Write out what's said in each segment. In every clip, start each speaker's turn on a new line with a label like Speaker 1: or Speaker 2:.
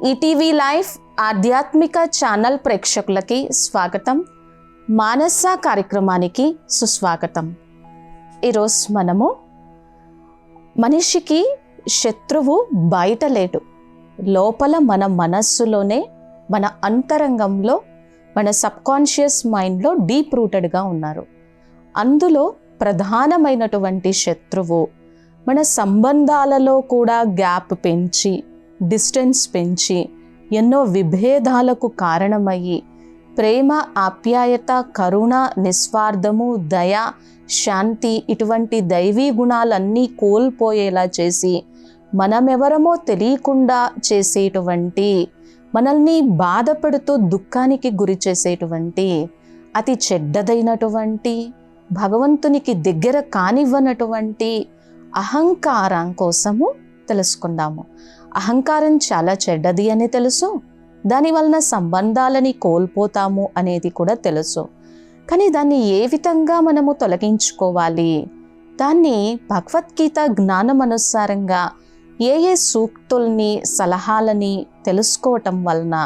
Speaker 1: ETV life ఆధ్యాత్మిక channel ప్రేక్షకులకి స్వాగతం. మానస కార్యక్రమానికి సుస్వాగతం. ఈరోజు మనము మనిషికి శత్రువు బయట లేడు, లోపల మన మనస్సులోనే, మన అంతరంగంలో, మన సబ్కాన్షియస్ మైండ్లో డీప్ రూటెడ్గా ఉన్నారు. అందులో ప్రధానమైనటువంటి శత్రువు మన సంబంధాలలో కూడా గ్యాప్ పెంచి, డిస్టెన్స్ పెంచి, ఎన్నో విభేదాలకు కారణమయ్యి, ప్రేమ, ఆప్యాయత, కరుణ, నిస్వార్థము, దయ, శాంతి ఇటువంటి దైవీ గుణాలన్నీ కోల్పోయేలా చేసి, మనమెవరమో తెలియకుండా చేసేటువంటి, మనల్ని బాధపెడుతూ దుఃఖానికి గురి చేసేటువంటి, అతి చెడ్డదైనటువంటి, భగవంతునికి దగ్గర కానివ్వనటువంటి అహంకారం కోసము తెలుసుకుందాము. అహంకారం చాలా చెడ్డది అని తెలుసు, దాని వలన సంబంధాలని కోల్పోతాము అనేది కూడా తెలుసు. కానీ దాన్ని ఏ విధంగా మనము తొలగించుకోవాలి, దాన్ని భగవద్గీత జ్ఞానం అనుసారంగా ఏ సూక్తుల్ని, సలహాలని తెలుసుకోవటం వలన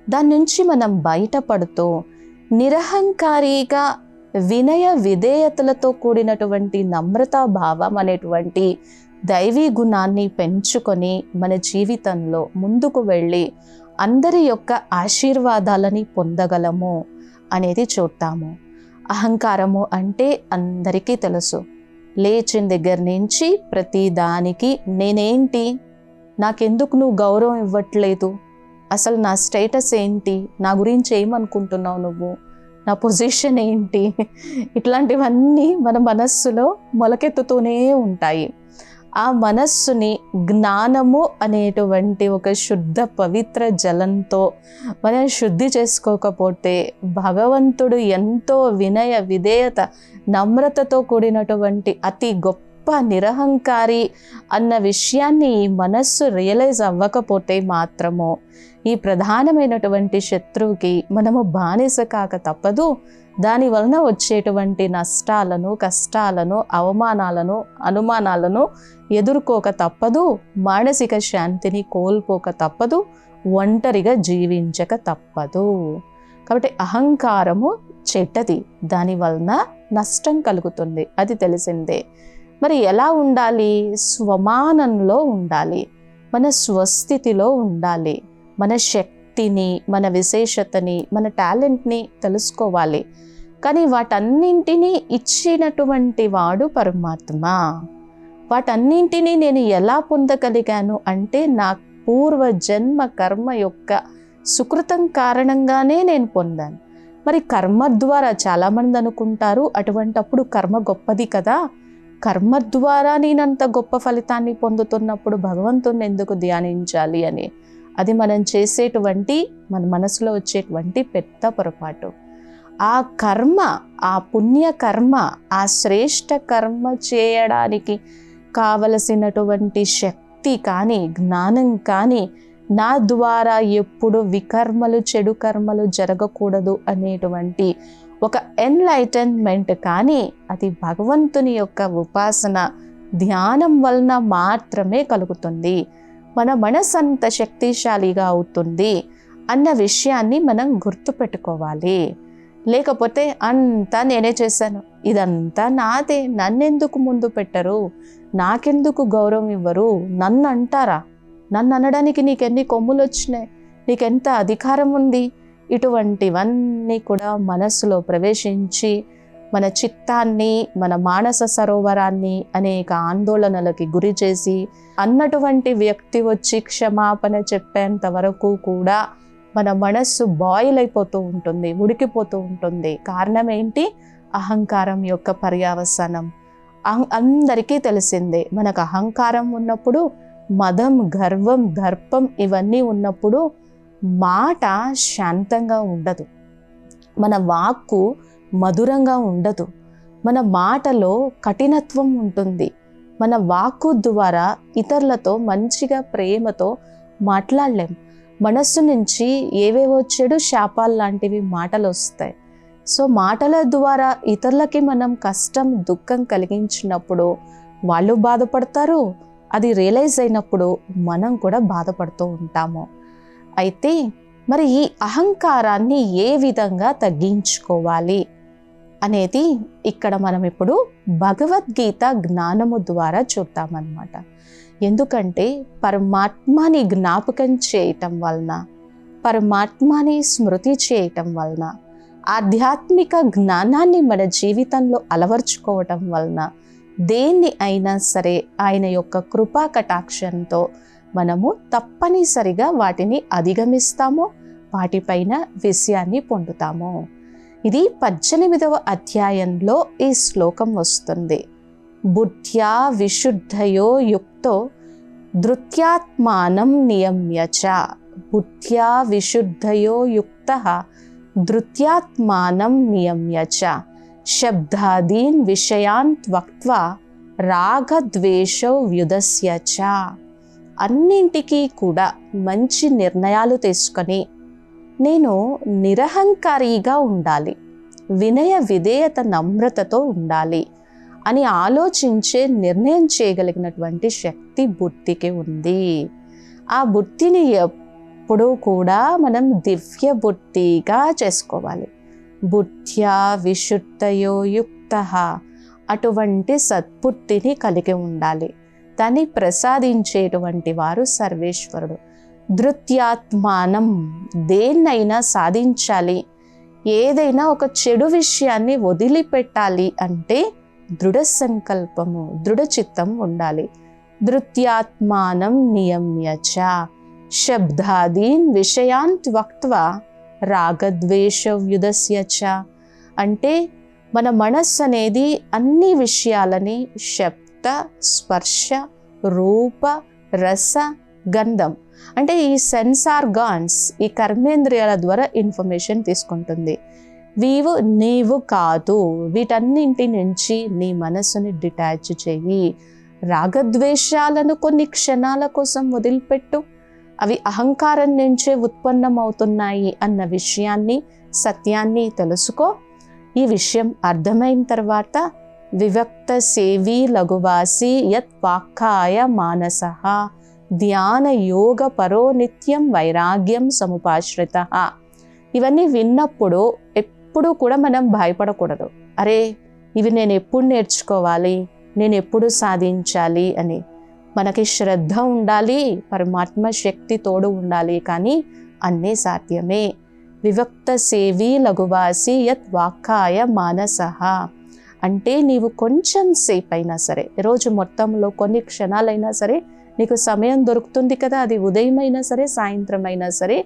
Speaker 1: దాని నుంచి మనం బయటపడుతూ నిరహంకారిగా వినయ విధేయతలతో కూడినటువంటి నమ్రతా భావం అనేటువంటి దైవీ గుణాన్ని పెంచుకొని మన జీవితంలో ముందుకు వెళ్ళి అందరి యొక్క ఆశీర్వాదాలని పొందగలము అనేది చూద్దాము. అహంకారము అంటే అందరికీ తెలుసు. లేచిన దగ్గర నుంచి ప్రతి దానికి నేనేంటి, నాకెందుకు నువ్వు గౌరవం ఇవ్వట్లేదు, అసలు నా స్టేటస్ ఏంటి, నా గురించి ఏమనుకుంటున్నావు నువ్వు, నా పొజిషన్ ఏంటి, ఇట్లాంటివన్నీ మన మనస్సులో మొలకెత్తుతూనే ఉంటాయి. ఆ మనస్సుని జ్ఞానము అనేటువంటి ఒక శుద్ధ పవిత్ర జలంతో మనం శుద్ధి చేసుకోకపోతే, భగవంతుడు ఎంతో వినయ విధేయత నమ్రతతో కూడినటువంటి అతి గొప్ప నిరహంకారి అన్న విషయాన్ని ఈ మనస్సు రియలైజ్ అవ్వకపోతే మాత్రము ఈ ప్రధానమైనటువంటి శత్రువుకి మనము బానిస కాక తప్పదు. దాని వలన వచ్చేటువంటి నష్టాలను, కష్టాలను, అవమానాలను, అనుమానాలను ఎదుర్కోక తప్పదు. మానసిక శాంతిని కోల్పోక తప్పదు. ఒంటరిగా జీవించక తప్పదు. కాబట్టి అహంకారము చెడ్డది, దాని వలన నష్టం కలుగుతుంది, అది తెలిసిందే. మరి ఎలా ఉండాలి? స్వమానంలో ఉండాలి, మన స్వస్థితిలో ఉండాలి. మన శక్తిని, మన విశేషతని, మన టాలెంట్ని తెలుసుకోవాలి. కానీ వాటన్నింటినీ ఇచ్చినటువంటి వాడు పరమాత్మ. వాటన్నింటినీ నేను ఎలా పొందగలిగాను అంటే నా పూర్వ జన్మ కర్మ యొక్క సుకృతం కారణంగానే నేను పొందాను. మరి కర్మ ద్వారా చాలామంది అనుకుంటారు, అటువంటప్పుడు కర్మ గొప్పది కదా, కర్మ ద్వారా నేనంత గొప్ప ఫలితాన్ని పొందుతున్నప్పుడు భగవంతుని ఎందుకు ధ్యానించాలి అని. అది మనం చేసేటువంటి, మన మనసులో వచ్చేటువంటి పెద్ద పొరపాటు. ఆ కర్మ, ఆ పుణ్య కర్మ, ఆ శ్రేష్ఠ కర్మ చేయడానికి కావలసినటువంటి శక్తి కానీ, జ్ఞానం కానీ నా ద్వారా ఎప్పుడు వికర్మలు, చెడు కర్మలు జరగకూడదు అనేటువంటి ఒక ఎన్లైటన్మెంట్ కానీ అది భగవంతుని యొక్క ఉపాసన, ధ్యానం వలన మాత్రమే కలుగుతుంది. మన మనసు అంత శక్తిశాలిగా అవుతుంది అన్న విషయాన్ని మనం గుర్తుపెట్టుకోవాలి. లేకపోతే అంతా నేనే చేశాను, ఇదంతా నాదే, నన్నెందుకు ముందు పెట్టరు, నాకెందుకు గౌరవం ఇవ్వరు, నన్ను అంటారా, నన్ను అనడానికి నీకెన్ని కొమ్ములు వచ్చినాయి, నీకెంత అధికారం ఉంది, ఇటువంటివన్నీ కూడా మనస్సులో ప్రవేశించి మన చిత్తాన్ని, మన మానస సరోవరాన్ని అనేక ఆందోళనలకి గురి చేసి, అన్నటువంటి వ్యక్తి వచ్చి క్షమాపణ చెప్పేంత వరకు కూడా మన మనస్సు బాయిల్ అయిపోతూ ఉంటుంది, ఉడికిపోతూ ఉంటుంది. కారణం ఏంటి? అహంకారం యొక్క పర్యవసానం అందరికీ తెలిసిందే. మనకు అహంకారం ఉన్నప్పుడు, మదం, గర్వం, దర్పం ఇవన్నీ ఉన్నప్పుడు మాట శాంతంగా ఉండదు, మన వాక్కు మధురంగా ఉండదు, మన మాటలో కఠినత్వం ఉంటుంది. మన వాక్కు ద్వారా ఇతరులతో మంచిగా ప్రేమతో మాట్లాడలేం. మనస్సు నుంచి ఏవేవో చెడు శాపాలు లాంటివి మాటలు వస్తాయి. సో మాటల ద్వారా ఇతరులకి మనం కష్టం, దుఃఖం కలిగించినప్పుడు వాళ్ళు బాధపడతారు, అది రియలైజ్ అయినప్పుడు మనం కూడా బాధపడుతూ ఉంటాము. అయితే మరి ఈ అహంకారాన్ని ఏ విధంగా తగ్గించుకోవాలి అనేది ఇక్కడ మనం ఇప్పుడు భగవద్గీత జ్ఞానము ద్వారా చూద్దామన్నమాట. ఎందుకంటే పరమాత్మని జ్ఞాపకం చేయటం వలన, పరమాత్మని స్మృతి చేయటం వలన, ఆధ్యాత్మిక జ్ఞానాన్ని మన జీవితంలో అలవర్చుకోవటం వలన దేన్ని అయినా సరే ఆయన యొక్క కృపా కటాక్షంతో మనము తప్పనిసరిగా వాటిని అధిగమిస్తాము, వాటిపైన విజయాన్ని పొందుతాము. ఇది 18వ అధ్యాయంలో ఈ శ్లోకం వస్తుంది. బుద్ధ్యా విశుద్ధయో యుక్తో ధృత్యాత్మానం నియమ్య చ. బుద్ధ్యా విశుద్ధయో యుక్తః ధృత్యాత్మానం నియమ్య చ. శబ్దాదీన్ విషయాన్ త్వక్త్వా రాగద్వేషౌ వ్యుదస్య చ. అన్నింటికీ కూడా మంచి నిర్ణయాలు తీసుకొని నేను నిరహంకారిగా ఉండాలి, వినయ విధేయత నమ్రతతో ఉండాలి అని ఆలోచించే నిర్ణయం చేయగలిగినటువంటి శక్తి బుద్ధికి ఉంది. ఆ బుద్ధిని ఎప్పుడూ కూడా మనం దివ్య బుద్ధిగా చేసుకోవాలి. బుద్ధ్యా విశుద్ధయో యుక్తః, అటువంటి సద్బుద్ధిని కలిగి ఉండాలి. దాన్ని ప్రసాదించేటువంటి వారు సర్వేశ్వరుడు. ధృత్యాత్మానం, దేన్నైనా సాధించాలి, ఏదైనా ఒక చెడు విషయాన్ని వదిలిపెట్టాలి అంటే దృఢ సంకల్పము, దృఢ చిత్తం ఉండాలి. ధృత్యాత్మానం నియమ్య చ. శబ్దాదీన్ విషయాన్ త్వక్త్వా రాగద్వేషవ్యుదస్య చ. అంటే మన మనస్సు అనేది అన్ని విషయాలని శబ్ద, స్పర్శ, రూప, రస, గంధం అంటే ఈ సెన్స్ ఆర్గాన్స్, ఈ కర్మేంద్రియాల ద్వారా ఇన్ఫర్మేషన్ తీసుకుంటుంది. నీవు కాదు, వీటన్నింటి నుంచి నీ మనసుని డిటాచ్ చెయ్యి. రాగద్వేషాలను కొన్ని క్షణాల కోసం వదిలిపెట్టు, అవి అహంకారం నుంచే ఉత్పన్నమవుతున్నాయి అన్న విషయాన్ని, సత్యాన్ని తెలుసుకో. ఈ విషయం అర్థమైన తర్వాత వివక్త సేవీ లఘువాసి యత్ వాక్కాయ మానసః ధ్యాన యోగ పరో నిత్యం వైరాగ్యం సముపాశ్రిత. ఇవన్నీ విన్నప్పుడు ఎప్పుడు కూడా మనం భయపడకూడదు. అరే ఇవి నేను ఎప్పుడు నేర్చుకోవాలి, నేను ఎప్పుడు సాధించాలి అని. మనకి శ్రద్ధ ఉండాలి, పరమాత్మ శక్తి తోడు ఉండాలి, కానీ అన్నీ సాధ్యమే. వివక్త సేవీ లఘువాసి యత్ వాక్కాయ మానసః అంటే నీవు కొంచెం సేపు అయినా సరే, రోజు మొత్తంలో కొన్ని క్షణాలైనా సరే నీకు సమయం దొరుకుతుంది కదా, అది ఉదయం అయినా సరే, సాయంత్రం అయినా సరే,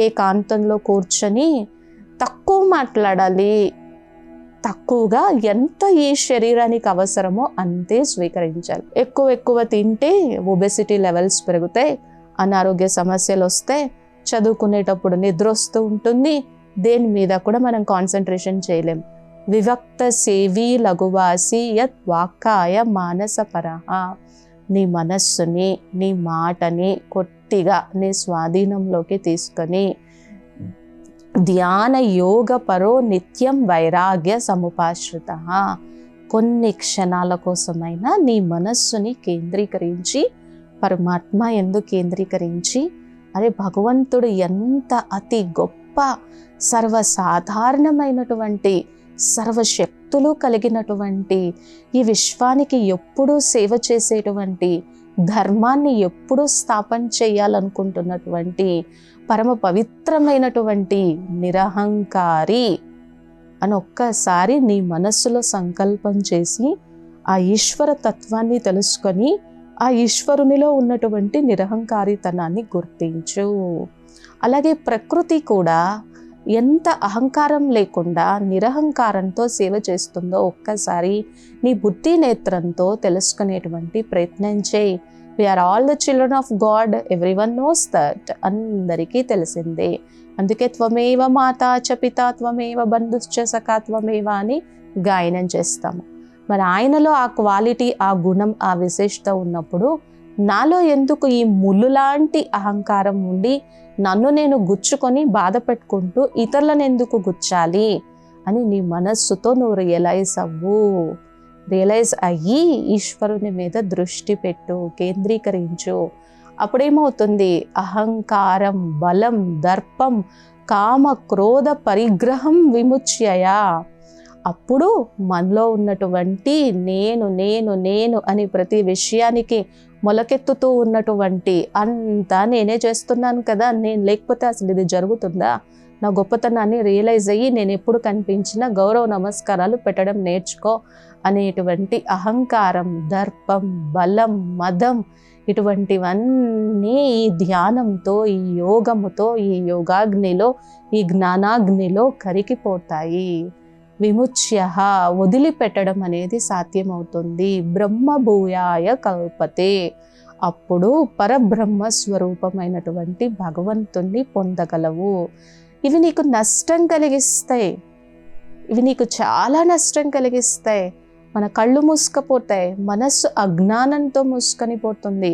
Speaker 1: ఏకాంతంలో కూర్చొని తక్కువ మాట్లాడాలి, తక్కువగా ఎంత ఈ శరీరానికి అవసరమో అంతే స్వీకరించాలి. ఎక్కువ తింటే ఒబెసిటీ లెవెల్స్ పెరుగుతాయి, అనారోగ్య సమస్యలు వస్తాయి, చదువుకునేటప్పుడు నిద్ర వస్తూ ఉంటుంది, దేని మీద కూడా మనం కాన్సన్ట్రేషన్ చేయలేం. వివక్త సేవీ లఘువాసి యత్ వాక్కాయ మానసపరః. నీ మనస్సుని, నీ మాటని కొద్దిగా నీ స్వాధీనంలోకి తీసుకొని ధ్యాన యోగ పరో నిత్యం వైరాగ్య సముపాశ్రితః. కొన్ని క్షణాల కోసమైనా నీ మనస్సుని కేంద్రీకరించి, పరమాత్మ యందు కేంద్రీకరించి, అరే భగవంతుడు ఎంత అతి గొప్ప, సర్వసాధారణమైనటువంటి, సర్వశక్తులు కలిగినటువంటి, ఈ విశ్వానికి ఎప్పుడూ సేవ చేసేటువంటి, ధర్మాన్ని ఎప్పుడూ స్థాపన చేయాలనుకుంటున్నటువంటి, పరమ పవిత్రమైనటువంటి నిరహంకారి అని ఒక్కసారి నీ మనస్సులో సంకల్పం చేసి ఆ ఈశ్వర తత్వాన్ని తెలుసుకొని ఆ ఈశ్వరునిలో ఉన్నటువంటి నిరహంకారితనాన్ని గుర్తించు. అలాగే ప్రకృతి కూడా ఎంత అహంకారం లేకుండా నిరహంకారంతో సేవ చేస్తుందో ఒక్కసారి నీ బుద్ధి నేత్రంతో తెలుసుకునేటువంటి ప్రయత్నం చేయి. We are all the children of God, everyone knows that, అందరికీ తెలిసిందే. అందుకే త్వమేవ మాతా చ పితా త్వమేవ బంధుశ్చ సఖా త్వమేవ అని గాయనం చేస్తాము. మరి ఆయనలో ఆ క్వాలిటీ, ఆ గుణం, ఆ విశేషత ఉన్నప్పుడు నాలో ఎందుకు ఈ ముళ్ళు లాంటి అహంకారం ఉండి నన్ను నేను గుచ్చుకొని బాధ పెట్టుకుంటూ ఇతరులను ఎందుకు గుచ్చాలి అని నీ మనస్సుతో నువ్వు రియలైజ్ అవ్వు. రియలైజ్ అయ్యి ఈశ్వరుని మీద దృష్టి పెట్టు, కేంద్రీకరించు. అప్పుడేమవుతుంది? అహంకారం, బలం, దర్పం, కామ క్రోధ పరిగ్రహం విముచ్యయ. అప్పుడు మనలో ఉన్నటువంటి నేను నేను నేను అని ప్రతి విషయానికి మొలకెత్తుతూ ఉన్నటువంటి అంతా నేనే చేస్తున్నాను కదా, నేను లేకపోతే అసలు ఇది జరుగుతుందా, నా గొప్పతనాన్ని రియలైజ్ అయ్యి నేను ఎప్పుడు కనిపించినా గౌరవ నమస్కారాలు పెట్టడం నేర్చుకో అనేటువంటి అహంకారం, దర్పం, బలం, మదం ఇటువంటివన్నీ ఈ ధ్యానంతో, ఈ యోగముతో, ఈ యోగాగ్నిలో, ఈ జ్ఞానాగ్నిలో కరిగిపోతాయి. విముచ్య, వదిలిపెట్టడం అనేది సాధ్యమవుతుంది. బ్రహ్మభూయాయ కల్పతే. అప్పుడు పరబ్రహ్మ స్వరూపమైనటువంటి భగవంతుణ్ణి పొందగలవు. ఇవి నీకు నష్టం కలిగిస్తాయి, ఇవి నీకు చాలా నష్టం కలిగిస్తాయి. మన కళ్ళు మూసుకపోతాయి, మనస్సు అజ్ఞానంతో మూసుకొని పోతుంది,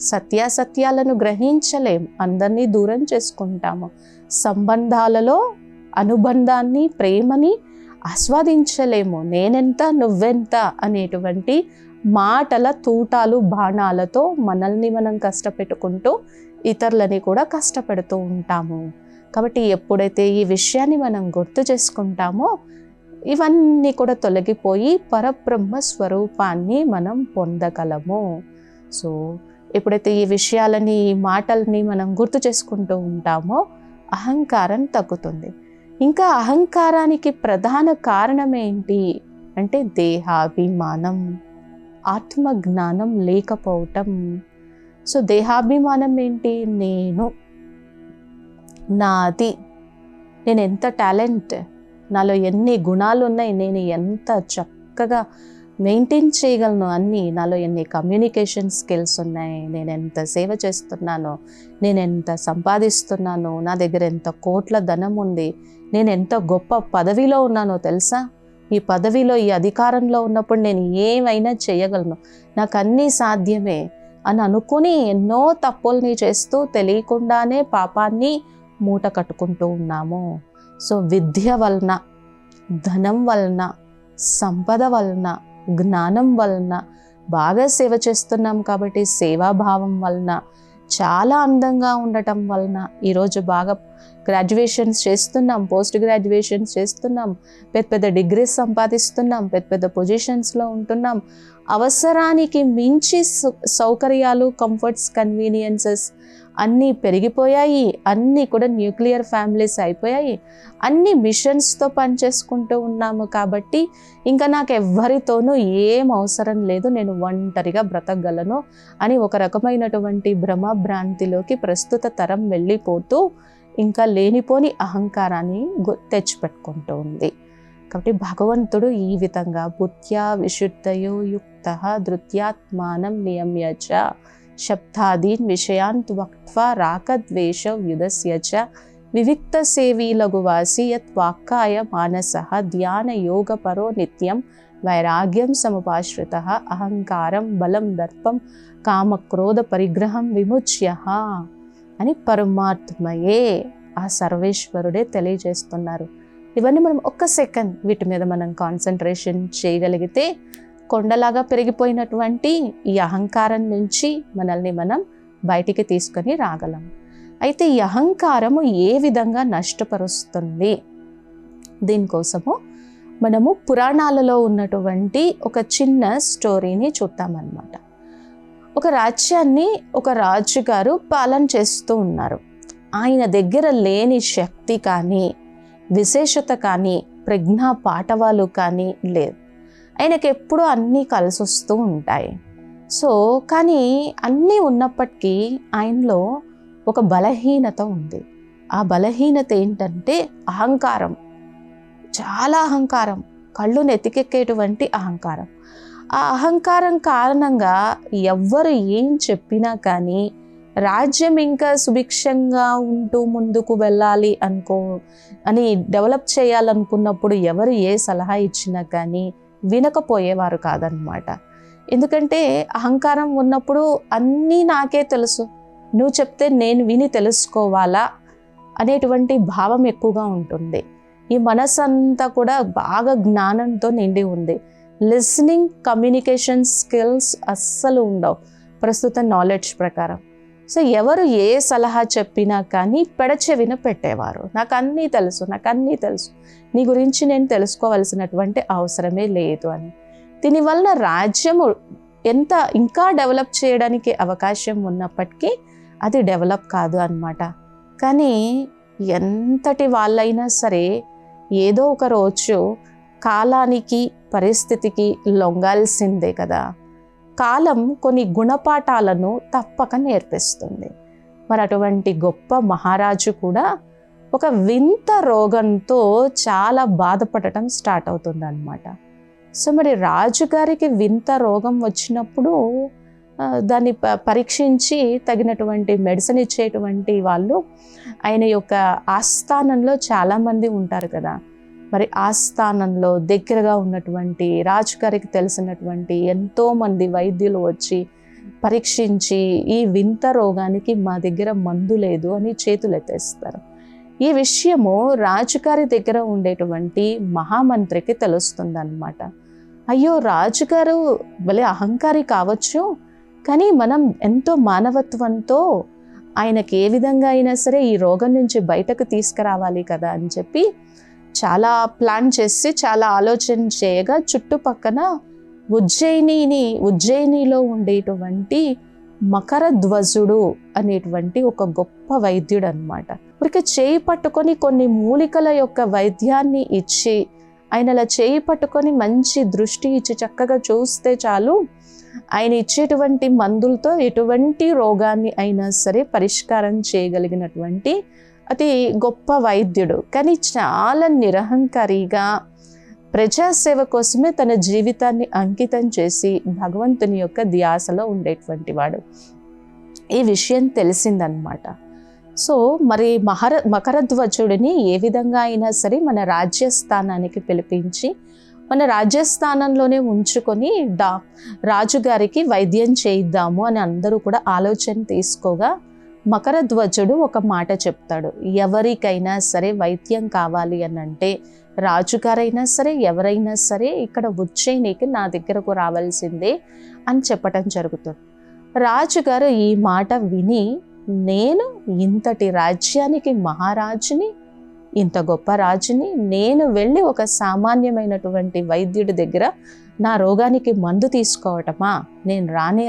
Speaker 1: సత్యాసత్యాలను గ్రహించలేం, అందరినీ దూరం చేసుకుంటాము, సంబంధాలలో అనుబంధాన్ని, ప్రేమని ఆస్వాదించలేము. నేనెంత నువ్వెంత అనేటువంటి మాటల తూటాలు, బాణాలతో మనల్ని మనం కష్టపెట్టుకుంటూ ఇతరులని కూడా కష్టపెడుతూ ఉంటాము. కాబట్టి ఎప్పుడైతే ఈ విషయాన్ని మనం గుర్తు చేసుకుంటామో ఇవన్నీ కూడా తొలగిపోయి పరబ్రహ్మ స్వరూపాన్ని మనం పొందగలము. సో ఎప్పుడైతే ఈ విషయాలని, ఈ మాటల్ని మనం గుర్తు చేసుకుంటూ ఉంటామో అహంకారం తగ్గుతుంది. ఇంకా అహంకారానికి ప్రధాన కారణం ఏంటి అంటే దేహాభిమానం, ఆత్మజ్ఞానం లేకపోవటం. సో దేహాభిమానం ఏంటి? నేను, నాది, నేను ఎంత టాలెంట్, నాలో ఎన్ని గుణాలు ఉన్నాయి, నేను ఎంత చక్కగా మెయింటైన్ చేయగలను అన్నీ, నాలో ఎన్ని కమ్యూనికేషన్ స్కిల్స్ ఉన్నాయి, నేను ఎంత సేవ చేస్తున్నానో, నేను ఎంత సంపాదిస్తున్నానో, నా దగ్గర ఎంత కోట్ల ధనం ఉంది, నేను ఎంత గొప్ప పదవిలో ఉన్నానో తెలుసా, ఈ పదవిలో, ఈ అధికారంలో ఉన్నప్పుడు నేను ఏమైనా చేయగలను, నాకు అన్నీ సాధ్యమే అని అనుకుని ఎన్నో తప్పుల్ని చేస్తూ తెలియకుండానే పాపాన్ని మూట కట్టుకుంటూ ఉన్నాము. సో విద్య వలన, ధనం వలన, సంపద వలన, జ్ఞానం వలన బాగా సేవ చేస్తున్నాం కాబట్టి సేవాభావం వలన, చాలా అందంగా ఉండటం వలన, ఈరోజు బాగా గ్రాడ్యుయేషన్స్ చేస్తున్నాం, పోస్ట్ గ్రాడ్యుయేషన్స్ చేస్తున్నాం, పెద్ద పెద్ద డిగ్రీస్ సంపాదిస్తున్నాం, పెద్ద పెద్ద పొజిషన్స్లో ఉంటున్నాం, అవసరానికి మించి సౌకర్యాలు, కంఫర్ట్స్, కన్వీనియన్సెస్ అన్నీ పెరిగిపోయాయి, అన్నీ కూడా న్యూక్లియర్ ఫ్యామిలీస్ అయిపోయాయి, అన్ని మిషన్స్తో పనిచేసుకుంటూ ఉన్నాము. కాబట్టి ఇంకా నాకు ఎవ్వరితోనూ ఏం అవసరం లేదు, నేను ఒంటరిగా బ్రతకగలను అని ఒక రకమైనటువంటి భ్రమభ్రాంతిలోకి ప్రస్తుత తరం వెళ్ళిపోతూ ఇంకా లేనిపోని అహంకారాన్ని తెచ్చిపెట్టుకుంటూ ఉంది. కాబట్టి భగవంతుడు ఈ విధంగా బుద్ధ్యా విశుద్ధయో యుక్త ధృత్యాత్మానం నియమ్య చ శబ్దాదీన్ విషయాన్ త్వక్త్వా రాగద్వేష వ్యుదస్య చ వివిక్త సేవీ లఘువాసి యత్ వాక్కాయ మానసః ధ్యాన యోగ పరో నిత్యం వైరాగ్యం సముపాశ్రిత అహంకారం బలం దర్పం కామక్రోధ పరిగ్రహం విముచ్య అని పరమాత్మయే, ఆ సర్వేశ్వరుడే తెలియజేస్తున్నారు. ఇవన్నీ మనం ఒక్క సెకండ్ వీటి మీద మనం కాన్సన్ట్రేషన్ చేయగలిగితే కొండలాగా పెరిగిపోయినటువంటి ఈ అహంకారం నుంచి మనల్ని మనం బయటికి తీసుకొని రాగలం. అయితే ఈ అహంకారము ఏ విధంగా నష్టపరుస్తుంది? దీనికోసము మనము పురాణాలలో ఉన్నటువంటి ఒక చిన్న స్టోరీని చూద్దామన్నమాట. ఒక రాజ్యాన్ని ఒక రాజుగారు పాలన చేస్తూ ఉన్నారు. ఆయన దగ్గర లేని శక్తి కానీ, విశేషత కానీ, ప్రజ్ఞా పాఠవాలు కానీ లేదు. ఆయనకి ఎప్పుడూ అన్నీ కలిసి వస్తూ ఉంటాయి. సో కానీ అన్నీ ఉన్నప్పటికీ ఆయనలో ఒక బలహీనత ఉంది. ఆ బలహీనత ఏంటంటే అహంకారం, చాలా అహంకారం, కళ్ళు నెత్తికెక్కేటువంటి అహంకారం. ఆ అహంకారం కారణంగా ఎవ్వరు ఏం చెప్పినా కానీ రాజ్యం ఇంకా సుభిక్షంగా ఉంటూ ముందుకు వెళ్ళాలి అని డెవలప్ చేయాలనుకున్నప్పుడు ఎవరు ఏ సలహా ఇచ్చినా కానీ వినకపోయేవారు కాదనమాట. ఎందుకంటే అహంకారం ఉన్నప్పుడు అన్నీ నాకే తెలుసు, నువ్వు చెప్తే నేను విని తెలుసుకోవాలా అనేటువంటి భావం ఎక్కువగా ఉంటుంది. ఈ మనసు అంతా కూడా బాగా జ్ఞానంతో నిండి ఉంది. లిస్నింగ్, కమ్యూనికేషన్ స్కిల్స్ అస్సలు ఉండవు ప్రస్తుత నాలెడ్జ్ ప్రకారం. సో ఎవరు ఏ సలహా చెప్పినా కానీ పెడచెవిన పెట్టేవారు. నాకు అన్నీ తెలుసు, నీ గురించి నేను తెలుసుకోవాల్సినటువంటి అవసరమే లేదు అని. దీనివలన రాజ్యము ఎంత ఇంకా డెవలప్ చేయడానికి అవకాశం ఉన్నప్పటికీ అది డెవలప్ కాదు అన్నమాట. కానీ ఎంతటి వాళ్ళైనా సరే ఏదో ఒక రోజు కాలానికి పరిస్థితికి లొంగాల్సిందే కదా. కాలం కొన్ని గుణపాఠాలను తప్పక నేర్పిస్తుంది. మరి అటువంటి గొప్ప మహారాజు కూడా ఒక వింత రోగంతో చాలా బాధపడటం స్టార్ట్ అవుతుంది అన్నమాట. సో మరి రాజుగారికి వింత రోగం వచ్చినప్పుడు దాన్ని పరీక్షించి తగినటువంటి మెడిసిన్ ఇచ్చేటువంటి వాళ్ళు ఆయన యొక్క ఆస్థానంలో చాలామంది ఉంటారు కదా. మరి ఆస్థానంలో దగ్గరగా ఉన్నటువంటి రాజుగారికి తెలిసినటువంటి ఎంతోమంది వైద్యులు వచ్చి పరీక్షించి ఈ వింత రోగానికి మా దగ్గర మందు లేదు అని చేతులు ఎత్తేస్తారు. ఈ విషయము రాజుగారి దగ్గర ఉండేటువంటి మహామంత్రికి తెలుస్తుందన్నమాట. అయ్యో, రాజుగారు భలే అహంకారి కావచ్చు, కానీ మనం ఎంతో మానవత్వంతో ఆయనకి ఏ విధంగా అయినా సరే ఈ రోగం నుంచి బయటకు తీసుకురావాలి కదా అని చెప్పి చాలా ప్లాన్ చేసి చాలా ఆలోచన చేయగా చుట్టుపక్కన ఉజ్జయినిలో ఉండేటువంటి మకరధ్వజుడు అనేటువంటి ఒక గొప్ప వైద్యుడు అనమాట. ఊరికే చేయి పట్టుకొని కొన్ని మూలికల యొక్క వైద్యాన్ని ఇచ్చి ఆయన అలా చేయి పట్టుకొని మంచి దృష్టి ఇచ్చి చక్కగా చూస్తే చాలు, ఆయన ఇచ్చేటువంటి మందులతో ఎటువంటి రోగాన్ని అయినా సరే పరిష్కారం చేయగలిగినటువంటి అతి గొప్ప వైద్యుడు. కానీ చాలా నిరహంకారిగా ప్రజాసేవ కోసమే తన జీవితాన్ని అంకితం చేసి భగవంతుని యొక్క ధ్యాసలో ఉండేటువంటి వాడు. ఈ విషయం తెలిసిందనమాట. సో మరి మకరధ్వజుడిని ఏ విధంగా అయినా సరే మన రాజ్యస్థానానికి పిలిపించి మన రాజ్యస్థానంలోనే ఉంచుకొని రాజుగారికి వైద్యం చేయిద్దాము అని అందరూ కూడా ఆలోచన తీసుకోగా మకరధ్వజుడు ఒక మాట చెప్తాడు. ఎవరికైనా సరే వైద్యం కావాలి అని అంటే రాజుగారైనా సరే ఎవరైనా సరే ఇక్కడ ఉజ్జయినికి నా దగ్గరకు రావాల్సిందే అని చెప్పటం జరుగుతుంది. రాజుగారు ఈ మాట విని, నేను ఇంతటి రాజ్యానికి మహారాజుని, ఇంత గొప్ప రాజుని, నేను వెళ్ళి ఒక సామాన్యమైనటువంటి వైద్యుడి దగ్గర నా రోగానికి మందు తీసుకోవటమా, నేను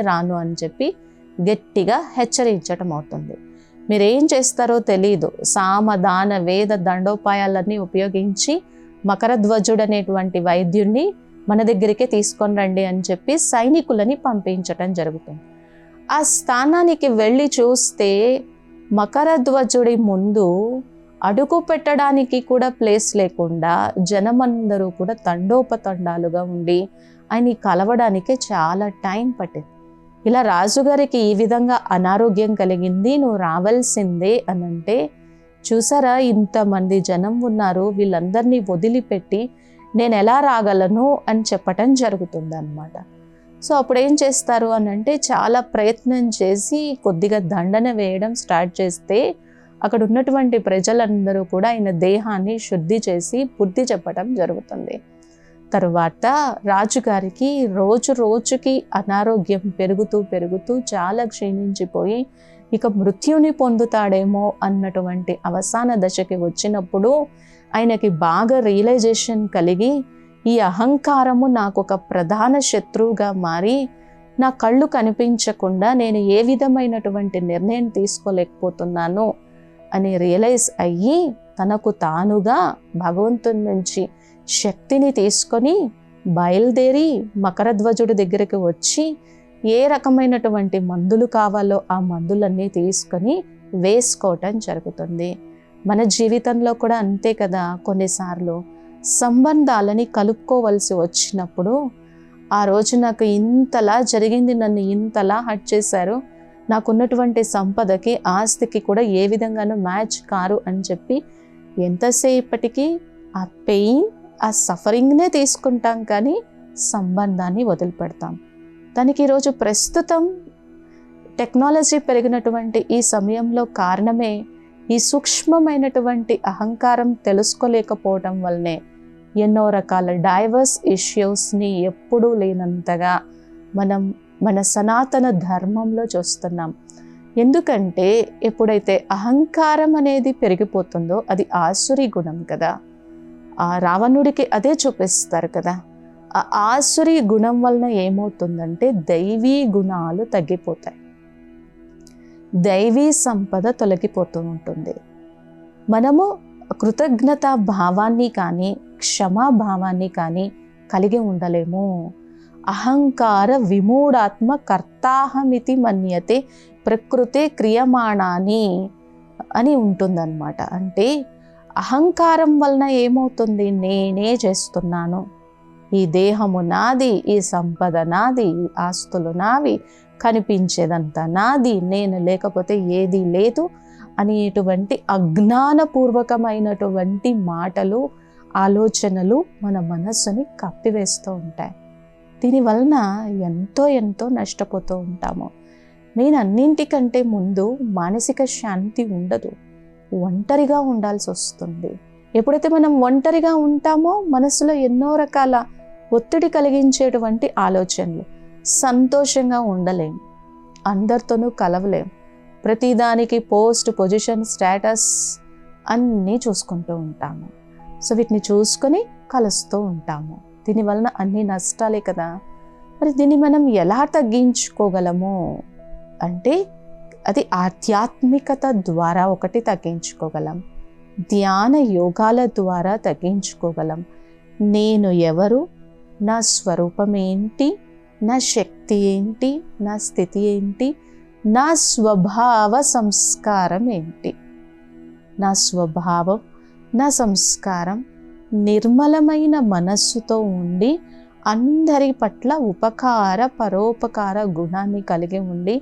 Speaker 1: రాను అని చెప్పి గట్టిగా హెచ్చరించటం అవుతుంది. మీరేం చేస్తారో తెలీదు, సామదాన వేద దండోపాయాలన్నీ ఉపయోగించి మకరధ్వజుడు అనేటువంటి వైద్యుడిని మన దగ్గరికే తీసుకొని రండి అని చెప్పి సైనికులని పంపించటం జరుగుతుంది. ఆ స్థానానికి వెళ్ళి చూస్తే మకరధ్వజుడి ముందు అడుగు పెట్టడానికి కూడా ప్లేస్ లేకుండా జనమందరూ కూడా తండోపతండాలుగా ఉండి ఆయన్ని కలవడానికి చాలా టైం పట్టింది. ఇలా రాజుగారికి ఈ విధంగా అనారోగ్యం కలిగింది, నువ్వు రావాల్సిందే అని అంటే, చూసారా ఇంతమంది జనం ఉన్నారు, వీళ్ళందరినీ వదిలిపెట్టి నేను ఎలా రాగలను అని చెప్పటం జరుగుతుంది అన్నమాట. సో అప్పుడు ఏం చేస్తారు అని అంటే, చాలా ప్రయత్నం చేసి కొద్దిగా దండన వేయడం స్టార్ట్ చేస్తే అక్కడ ఉన్నటువంటి ప్రజలందరూ కూడా ఆయన దేహాన్ని శుద్ధి చేసి బుద్ధి చెప్పటం జరుగుతుంది. తరువాత రాజుగారికి రోజుకి అనారోగ్యం పెరుగుతూ చాలా క్షీణించిపోయి ఇక మృత్యుని పొందుతాడేమో అన్నటువంటి అవసాన దశకి వచ్చినప్పుడు ఆయనకి బాగా రియలైజేషన్ కలిగి, ఈ అహంకారము నాకు ఒక ప్రధాన శత్రువుగా మారి నా కళ్ళు కనిపించకుండా నేను ఏ విధమైనటువంటి నిర్ణయం తీసుకోలేకపోతున్నాను అని రియలైజ్ అయ్యి తనకు తానుగా భగవంతుని నుంచి శక్తిని తీసుకొని బయలుదేరి మకరధ్వజుడి దగ్గరికి వచ్చి ఏ రకమైనటువంటి మందులు కావాలో ఆ మందులన్నీ తీసుకొని వేసుకోవటం జరుగుతుంది. మన జీవితంలో కూడా అంతే కదా. కొన్నిసార్లు సంబంధాలని కలుపుకోవలసి వచ్చినప్పుడు, ఆ రోజు నాకు ఇంతలా జరిగింది, నన్ను ఇంతలా హర్ట్ చేశారు, నాకున్నటువంటి సంపదకి ఆస్తికి కూడా ఏ విధంగానూ మ్యాచ్ కారు అని చెప్పి ఎంతసేపటికి ఆ పెయిన్ ఆ సఫరింగ్నే తీసుకుంటాం, కానీ సంబంధాన్ని వదిలిపెడతాం. దానికి ఈరోజు ప్రస్తుతం టెక్నాలజీ పెరిగినటువంటి ఈ సమయంలో కారణమే ఈ సూక్ష్మమైనటువంటి అహంకారం తెలుసుకోలేకపోవటం వల్లనే ఎన్నో రకాల డైవర్స్ ఇష్యూస్ని ఎప్పుడూ లేనంతగా మనం మన సనాతన ధర్మంలో చూస్తున్నాం. ఎందుకంటే ఎప్పుడైతే అహంకారం అనేది పెరిగిపోతుందో అది ఆసురి గుణం కదా. ఆ రావణుడికి అదే చూపిస్తారు కదా. ఆ ఆసురి గుణం వలన ఏమవుతుందంటే దైవీ గుణాలు తగ్గిపోతాయి, దైవీ సంపద తొలగిపోతూ ఉంటుంది. మనము కృతజ్ఞత భావాన్ని కానీ క్షమాభావాన్ని కానీ కలిగి ఉండలేము. అహంకార విమూఢాత్మ కర్తాహమితి మన్యతే ప్రకృతే క్రియమాణాని అని ఉంటుందన్నమాట. అంటే అహంకారం వలన ఏమవుతుంది, నేనే చేస్తున్నాను, ఈ దేహము నాది, ఈ సంపద నాది, ఈ ఆస్తులు నావి, కనిపించేదంతా నాది, నేను లేకపోతే ఏదీ లేదు అనేటువంటి అజ్ఞానపూర్వకమైనటువంటి మాటలు, ఆలోచనలు మన మనస్సుని కప్పివేస్తూ ఉంటాయి. దీనివలన ఎంతో నష్టపోతూ ఉంటాము. మెయిన్ అన్నింటికంటే ముందు మానసిక శాంతి ఉండదు, ఒంటరిగా ఉండాల్సి వస్తుంది. ఎప్పుడైతే మనం ఒంటరిగా ఉంటామో మనసులో ఎన్నో రకాల ఒత్తిడి కలిగించేటువంటి ఆలోచనలు, సంతోషంగా ఉండలేం, అందరితోనూ కలవలేం, ప్రతిదానికి పోస్ట్, పొజిషన్, స్టేటస్ అన్నీ చూసుకుంటూ ఉంటాము. సో వీటిని చూసుకొని కలుస్తూ ఉంటాము. దీనివలన అన్ని నష్టాలే కదా. మరి దీన్ని మనం ఎలా తగ్గించుకోగలము అంటే అది ఆధ్యాత్మికత ద్వారా ఒకటి తగ్గించుకోగలం, ధ్యాన యోగాల ద్వారా తగ్గించుకోగలం. నేను ఎవరు, నా స్వరూపం ఏంటి, నా శక్తి ఏంటి, నా స్థితి ఏంటి, నా స్వభావ సంస్కారం ఏంటి. నా స్వభావం, నా సంస్కారం నిర్మలమైన మనస్సుతో ఉండి అందరి పట్ల ఉపకార పరోపకార గుణాన్ని కలిగి ఉండి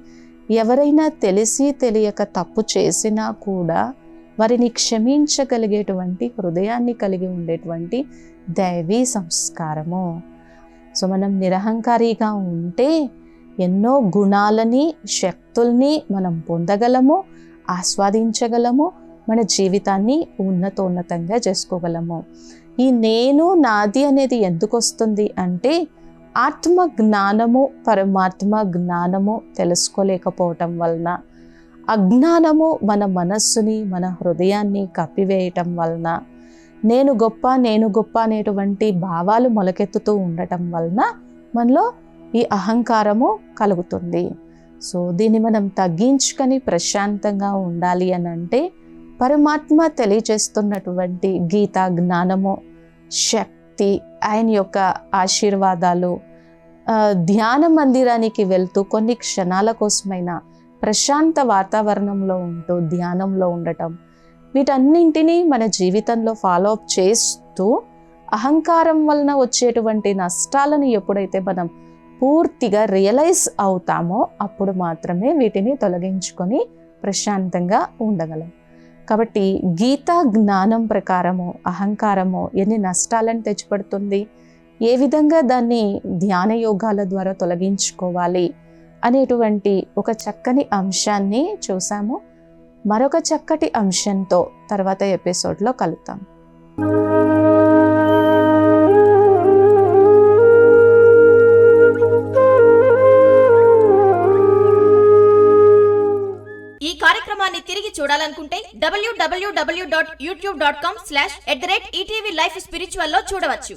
Speaker 1: ఎవరైనా తెలిసి తెలియక తప్పు చేసినా కూడా వారిని క్షమించగలిగేటువంటి హృదయాన్ని కలిగి ఉండేటువంటి దైవీ సంస్కారము. సో మనం నిరహంకారిగా ఉంటే ఎన్నో గుణాలని, శక్తుల్ని మనం పొందగలము, ఆస్వాదించగలము, మన జీవితాన్ని ఉన్నతంగా చేసుకోగలము. ఈ నేను నాది అనేది ఎందుకు వస్తుంది అంటే ఆత్మ జ్ఞానము, పరమాత్మ జ్ఞానము తెలుసుకోలేకపోవటం వలన, అజ్ఞానము మన మనస్సుని, మన హృదయాన్ని కప్పివేయటం వలన, నేను గొప్ప అనేటువంటి భావాలు మొలకెత్తుతూ ఉండటం వలన మనలో ఈ అహంకారము కలుగుతుంది. సో దీన్ని మనం తగ్గించుకొని ప్రశాంతంగా ఉండాలి అని అంటే పరమాత్మ తెలియజేస్తున్నటువంటి గీతా జ్ఞానము, శక్తి, ఆయన యొక్క ఆశీర్వాదాలు, ధ్యాన మందిరానికి వెళ్తూ కొన్ని క్షణాల కోసమైనా ప్రశాంత వాతావరణంలో ఉంటూ ధ్యానంలో ఉండటం, వీటన్నింటినీ మన జీవితంలో ఫాలో అప్ చేస్తూ అహంకారం వలన వచ్చేటువంటి నష్టాలను ఎప్పుడైతే మనం పూర్తిగా రియలైజ్ అవుతామో అప్పుడు మాత్రమే వీటిని తొలగించుకొని ప్రశాంతంగా ఉండగలం. కాబట్టి గీతా జ్ఞానం ప్రకారము అహంకారము ఎన్ని నష్టాలను తెచ్చిపెడుతుంది, ఏ విధంగా దాన్ని ధ్యాన యోగాల ద్వారా తొలగించుకోవాలి అనేటువంటి ఒక చక్కని అంశాన్ని చూసాము. మరొక చక్కటి అంశంతో తర్వాత ఎపిసోడ్లో కలుద్దాం.
Speaker 2: ఈ కార్యక్రమాన్ని తిరిగి చూడాలనుకుంటే www.youtube.com/ETV Life Spiritual లో చూడవచ్చు.